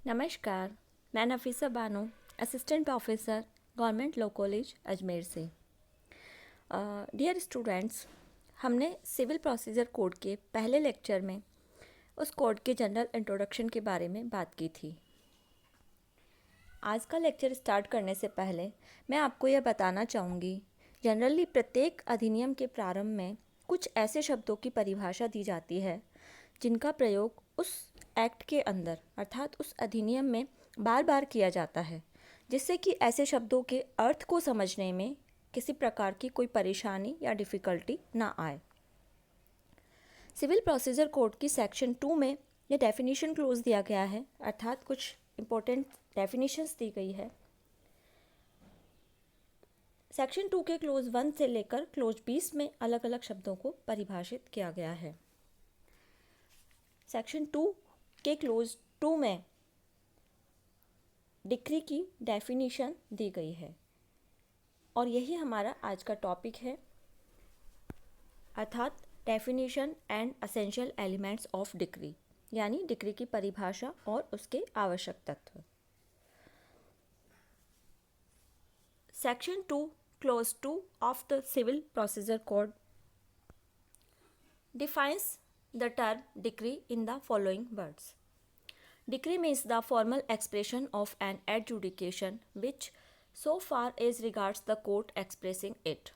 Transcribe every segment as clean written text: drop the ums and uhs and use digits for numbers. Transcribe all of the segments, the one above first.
नमस्कार, मैं Nafisa Bano, assistant professor, government law college Ajmer से। डियर स्टूडेंट्स, हमने सिविल प्रोसीजर कोड के पहले लेक्चर में उस कोड के जनरल इंट्रोडक्शन के बारे में बात की थी। आज का लेक्चर स्टार्ट करने से पहले मैं आपको यह बताना चाहूँगी, जनरली प्रत्येक अधिनियम के प्रारंभ में कुछ ऐसे शब्दों की परिभाषा दी जाती है जिनका प्रयोग उस एक्ट के अंदर अर्थात उस अधिनियम में बार बार किया जाता है, जिससे कि ऐसे शब्दों के अर्थ को समझने में किसी प्रकार की कोई परेशानी या डिफ़िकल्टी ना आए। सिविल प्रोसीजर कोड की सेक्शन 2 में यह डेफिनेशन क्लोज दिया गया है, अर्थात कुछ इम्पोर्टेंट डेफिनेशंस दी गई है। सेक्शन 2 के क्लोज 1 से लेकर क्लोज 20 में अलग अलग शब्दों को परिभाषित किया गया है। सेक्शन 2 के क्लोज 2 में डिक्री की डेफिनेशन दी गई है और यही हमारा आज का टॉपिक है, अर्थात definition and essential elements of decree, यानी डिक्री की परिभाषा और उसके आवश्यक तत्व। Section 2 clause 2 of the civil procedure code defines the term decree in the following words. Decree means the formal expression of an adjudication which, so far as regards the court expressing it,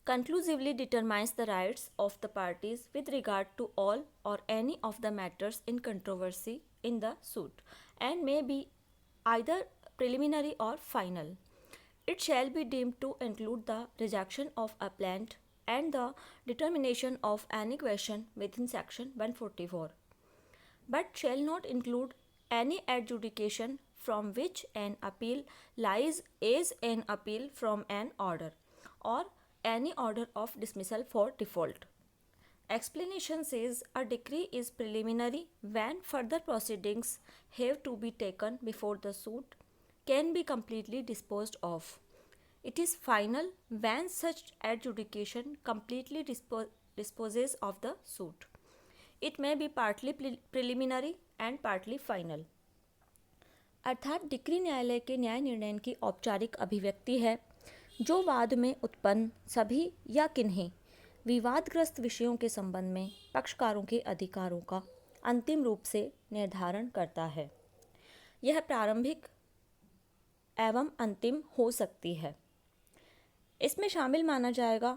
conclusively determines the rights of the parties with regard to all or any of the matters in controversy in the suit, and may be either preliminary or final. It shall be deemed to include the rejection of a plaint and the determination of any question within section 144, but shall not include any adjudication from which an appeal lies as an appeal from an order or any order of dismissal for default. Explanation says a decree is preliminary when further proceedings have to be taken before the suit can be completely disposed of. It is final when such adjudication completely disposes of the suit. It may be partly preliminary and partly final. अर्थात decree न्यायालय के न्याय निर्णय की औपचारिक अभिव्यक्ति है जो वाद में उत्पन्न सभी या किन्हीं विवादग्रस्त विषयों के संबंध में पक्षकारों के अधिकारों का अंतिम रूप से निर्धारण करता है। यह प्रारंभिक एवं अंतिम हो सकती है। इसमें शामिल माना जाएगा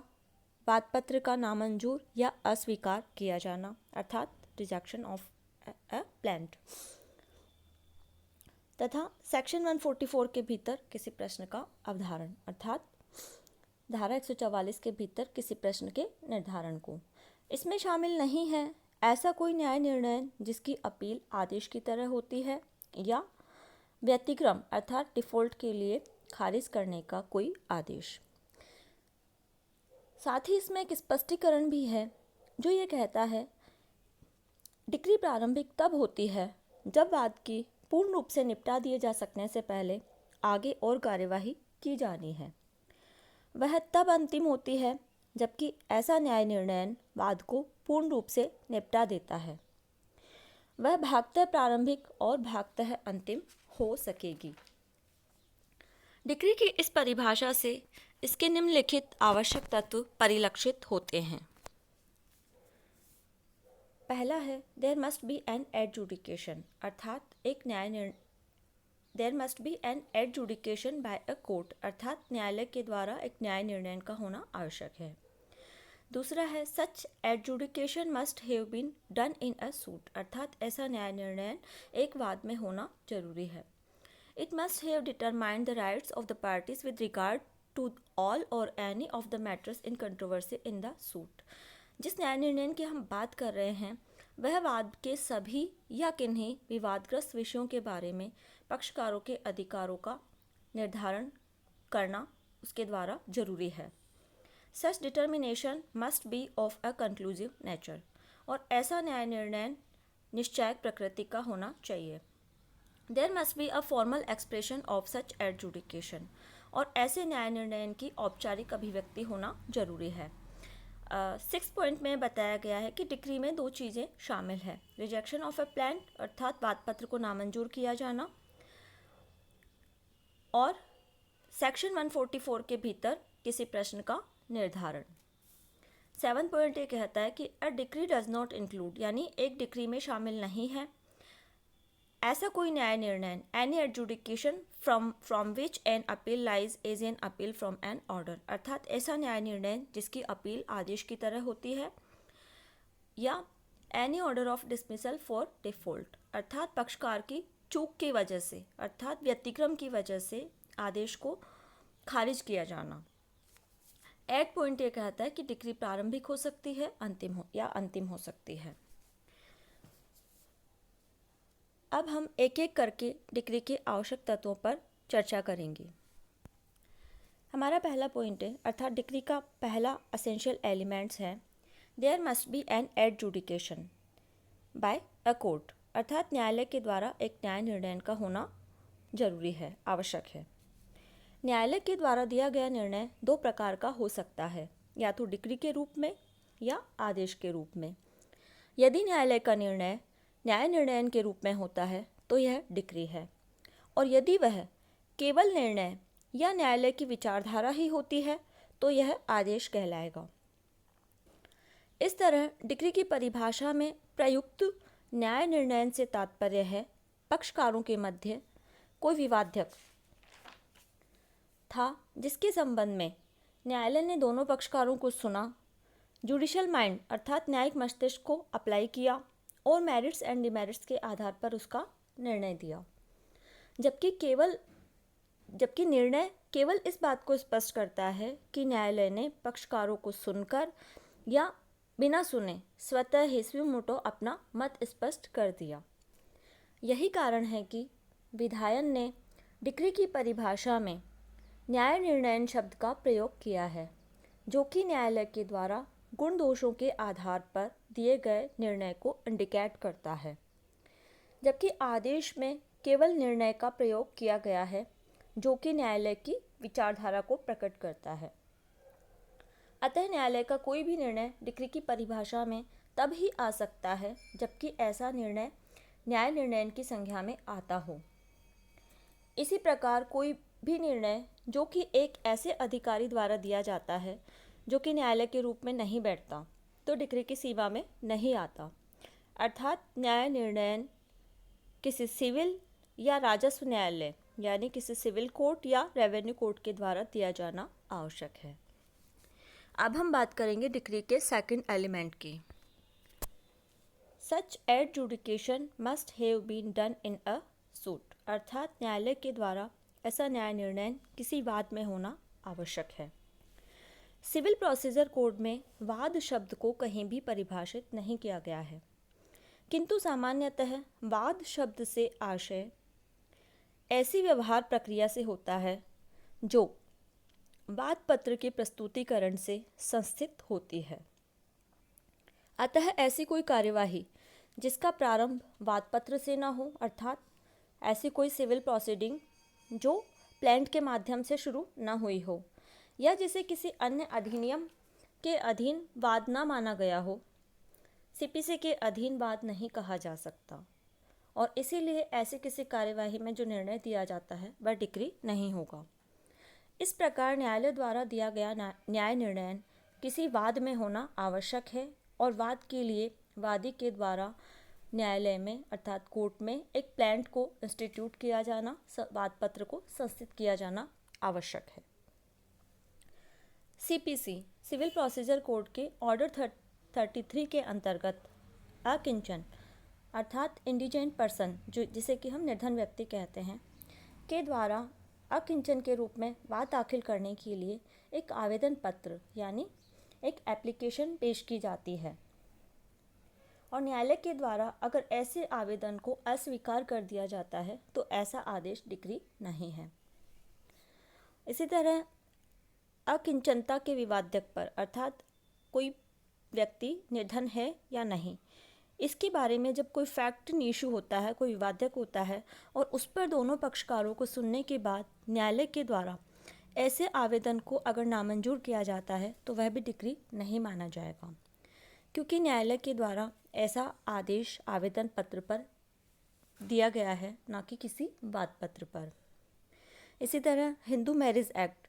वादपत्र का नामंजूर या अस्वीकार किया जाना, अर्थात रिजेक्शन ऑफ अ प्लांट, तथा सेक्शन 144 के भीतर किसी प्रश्न का अवधारण, अर्थात धारा 144 के भीतर किसी प्रश्न के निर्धारण को। इसमें शामिल नहीं है ऐसा कोई न्याय निर्णय जिसकी अपील आदेश की तरह होती है या व्यतिक्रम अर्थात डिफ़ॉल्ट के लिए खारिज करने का कोई आदेश। साथ ही इसमें एक स्पष्टीकरण भी है जो ये कहता है डिक्री प्रारंभिक तब होती है जब वाद की पूर्ण रूप से निपटा दिए जा सकने से पहले आगे और कार्यवाही की जानी है। वह तब अंतिम होती है जबकि ऐसा न्याय निर्णय वाद को पूर्ण रूप से निपटा देता है। वह भागतः प्रारंभिक और भागतः अंतिम हो सकेगी। डिक्री की इस परिभाषा से इसके निम्नलिखित आवश्यक तत्व परिलक्षित होते हैं। पहला है there must be an adjudication, अर्थात एक न्याय निर्णय there must be an adjudication by a court, अर्थात न्यायालय के द्वारा एक न्याय निर्णय का होना आवश्यक है। दूसरा है such adjudication must have been done in a suit, अर्थात ऐसा न्याय निर्णय एक वाद में होना जरूरी है। It must have determined the rights of the parties with regard to all or any of the matters in controversy in the suit. जिस न्याय निर्णय की हम बात कर रहे हैं वह वाद के सभी या किन्हीं विवादग्रस्त विषयों के बारे में पक्षकारों के अधिकारों का निर्धारण करना उसके द्वारा जरूरी है। Such determination must be of a conclusive nature, और ऐसा न्याय निर्णय निश्चायक प्रकृति का होना चाहिए। There must be a formal expression of such adjudication, और ऐसे न्याय निर्णय की औपचारिक अभिव्यक्ति होना जरूरी है। 6 पॉइंट में बताया गया है कि डिक्री में 2 चीज़ें शामिल है, रिजेक्शन ऑफ ए प्लान अर्थात वाद पत्र को नामंजूर किया जाना, और सेक्शन 144 के भीतर किसी प्रश्न का निर्धारण। 7 पॉइंट ये कहता है कि अ डिक्री डज नॉट इंक्लूड, यानी एक डिक्री में शामिल नहीं है ऐसा कोई न्याय निर्णय, any adjudication from which an appeal lies as an appeal from an order, अर्थात ऐसा न्याय निर्णय जिसकी अपील आदेश की तरह होती है, या any order of dismissal for default, अर्थात पक्षकार की चूक की वजह से अर्थात व्यतिक्रम की वजह से आदेश को खारिज किया जाना। 8 पॉइंट ये कहता है कि डिक्री प्रारंभिक हो सकती है, अंतिम हो सकती है। अब हम एक एक करके डिक्री के आवश्यक तत्वों पर चर्चा करेंगे। हमारा पहला पॉइंट है, अर्थात डिक्री का पहला असेंशियल एलिमेंट्स है, there must be an adjudication by a court, अर्थात न्यायालय के द्वारा एक न्याय निर्णय का होना जरूरी है, आवश्यक है। न्यायालय के द्वारा दिया गया निर्णय 2 प्रकार का हो सकता है, या तो डिक्री के रूप में या आदेश के रूप में। यदि न्यायालय का निर्णय न्याय निर्णयन के रूप में होता है तो यह डिक्री है, और यदि वह केवल निर्णय या न्यायालय की विचारधारा ही होती है तो यह आदेश कहलाएगा। इस तरह डिक्री की परिभाषा में प्रयुक्त न्याय निर्णयन से तात्पर्य है पक्षकारों के मध्य कोई विवादक था जिसके संबंध में न्यायालय ने दोनों पक्षकारों को सुना, जुडिशियल माइंड अर्थात न्यायिक मस्तिष्क को अप्लाई किया और मेरिट्स एंड डिमेरिट्स के आधार पर उसका निर्णय दिया, जबकि निर्णय केवल इस बात को स्पष्ट करता है कि न्यायालय ने पक्षकारों को सुनकर या बिना सुने स्वतः ही स्वमोटो अपना मत स्पष्ट कर दिया। यही कारण है कि विधायन ने डिक्री की परिभाषा में न्याय निर्णयन शब्द का प्रयोग किया है, जो कि न्यायालय के द्वारा गुण दोषों के आधार पर दिए गए निर्णय को इंडिकेट करता है, जबकि आदेश में केवल निर्णय का प्रयोग किया गया है जो कि न्यायालय की विचारधारा को प्रकट करता है। अतः न्यायालय का कोई भी निर्णय डिक्री की परिभाषा में तब ही आ सकता है जबकि ऐसा निर्णय न्याय निर्णयन की संज्ञा में आता हो। इसी प्रकार कोई भी निर्णय जो कि एक ऐसे अधिकारी द्वारा दिया जाता है जो कि न्यायालय के रूप में नहीं बैठता तो डिक्री की सीमा में नहीं आता, अर्थात न्याय निर्णयन किसी सिविल या राजस्व न्यायालय यानी किसी सिविल कोर्ट या रेवेन्यू कोर्ट के द्वारा दिया जाना आवश्यक है। अब हम बात करेंगे डिक्री के सेकंड एलिमेंट की। Such adjudication must have been done in a suit, अर्थात न्यायालय के द्वारा ऐसा न्याय निर्णय किसी वाद में होना आवश्यक है। सिविल प्रोसीजर कोड में वाद शब्द को कहीं भी परिभाषित नहीं किया गया है, किंतु सामान्यतः वाद शब्द से आशय ऐसी व्यवहार प्रक्रिया से होता है जो वाद पत्र के प्रस्तुतिकरण से संस्थित होती है। अतः ऐसी कोई कार्यवाही जिसका प्रारंभ वाद पत्र से न हो, अर्थात ऐसी कोई सिविल प्रोसीडिंग जो प्लेंट के माध्यम से शुरू न हुई हो या जिसे किसी अन्य अधिनियम के अधीन वाद न माना गया हो, सीपीसी के अधीन वाद नहीं कहा जा सकता, और इसीलिए ऐसी किसी कार्यवाही में जो निर्णय दिया जाता है वह डिक्री नहीं होगा। इस प्रकार न्यायालय द्वारा दिया गया न्याय निर्णय किसी वाद में होना आवश्यक है और वाद के लिए वादी के द्वारा न्यायालय में अर्थात कोर्ट में एक प्लेंट को इंस्टीट्यूट किया जाना, वाद पत्र को संस्थित किया जाना आवश्यक है। सीपीसी सिविल प्रोसीजर कोड के ऑर्डर 33 के अंतर्गत अकिंचन अर्थात इंडिजेंट पर्सन जिसे कि हम निर्धन व्यक्ति कहते हैं के द्वारा अकिंचन के रूप में वाद दाखिल करने के लिए एक आवेदन पत्र यानी एक एप्लीकेशन पेश की जाती है, और न्यायालय के द्वारा अगर ऐसे आवेदन को अस्वीकार कर दिया जाता है तो ऐसा आदेश डिक्री नहीं है। इसी तरह अकिंचनता के विवादक पर अर्थात कोई व्यक्ति निर्धन है या नहीं, इसके बारे में जब कोई फैक्ट इशू होता है, कोई विवादक होता है और उस पर दोनों पक्षकारों को सुनने के बाद न्यायालय के द्वारा ऐसे आवेदन को अगर नामंजूर किया जाता है तो वह भी डिक्री नहीं माना जाएगा, क्योंकि न्यायालय के द्वारा ऐसा आदेश आवेदन पत्र पर दिया गया है, ना कि किसी वाद पत्र पर। इसी तरह हिंदू मैरिज एक्ट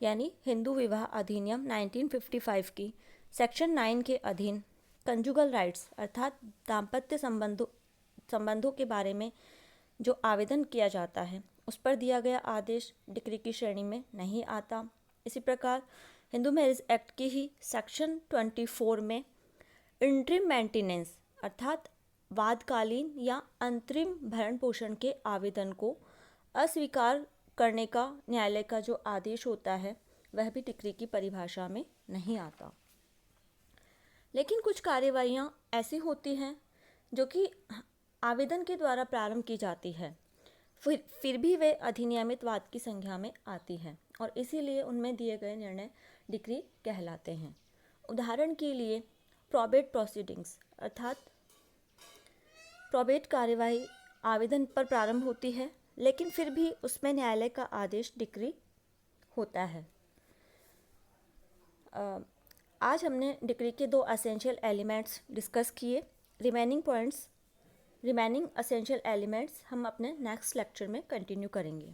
यानी हिंदू विवाह अधिनियम 1955 की सेक्शन 9 के अधीन कंजुगल राइट्स अर्थात दाम्पत्य संबंधों के बारे में जो आवेदन किया जाता है उस पर दिया गया आदेश डिक्री की श्रेणी में नहीं आता। इसी प्रकार हिंदू मैरिज एक्ट की ही सेक्शन 24 में इंटरिम मेंटेनेंस अर्थात वादकालीन या अंतरिम भरण पोषण के आवेदन को अस्वीकार करने का न्यायालय का जो आदेश होता है वह भी डिक्री की परिभाषा में नहीं आता। लेकिन कुछ कार्यवाहियाँ ऐसी होती हैं जो कि आवेदन के द्वारा प्रारंभ की जाती है, फिर भी वे अधिनियमित वाद की संज्ञा में आती हैं और इसीलिए उनमें दिए गए निर्णय डिक्री कहलाते हैं। उदाहरण के लिए प्रोबेट प्रोसीडिंग्स अर्थात प्रोबेट कार्यवाही आवेदन पर प्रारंभ होती है, लेकिन फिर भी उसमें न्यायालय का आदेश डिक्री होता है। आज हमने डिक्री के 2 एसेंशियल एलिमेंट्स डिस्कस किए। रिमेनिंग एसेंशियल एलिमेंट्स हम अपने नेक्स्ट लेक्चर में कंटिन्यू करेंगे।